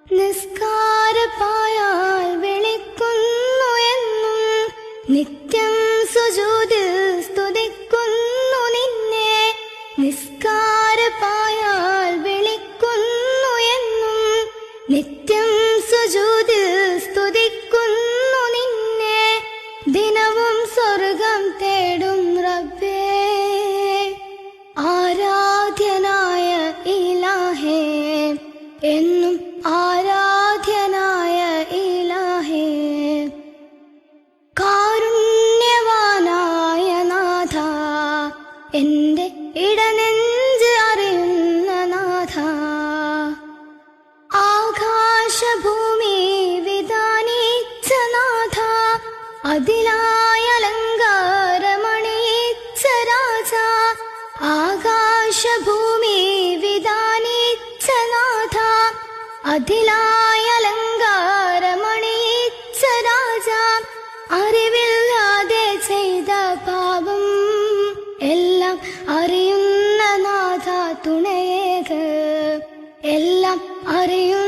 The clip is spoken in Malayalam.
നിസ്കാരപ്പായാൽ വിളിക്കുന്നു എന്നും നിത്യം സുജൂദിൽ സ്തുതിക്കുന്നു നിന്നെ. നിസ്കാരപ്പായാൽ വിളിക്കുന്നു എന്നും നിത്യം സുജൂദിൽ സ്തുതിക്കുന്നു നിന്നെ. ദിനവും സ്വർഗം തേടും റബ്ബേ, ആരാധ്യനായ ഇലാഹേ, എന്നും ആരാധ്യനായ ഇലാഹേ. കാരുണ്യവാനായ നാഥ, എന്റെ ഇടനെഞ്ച് അറിയുന്ന നാഥ. ആകാശഭൂമി വിധാനിച്ച നാഥ, അതിലായ അലങ്കാരമണിയിച്ച രാജ. ആകാശഭൂമി വിധാനിച്ച നാഥ, അതിലായ അലങ്കാരമണിയിച്ച രാജ. അറിവില്ലാതെ ചെയ്ത പാപം എല്ലാം അറിയുന്ന നാഥ തുണയേക, എല്ലാം അറിയുന്ന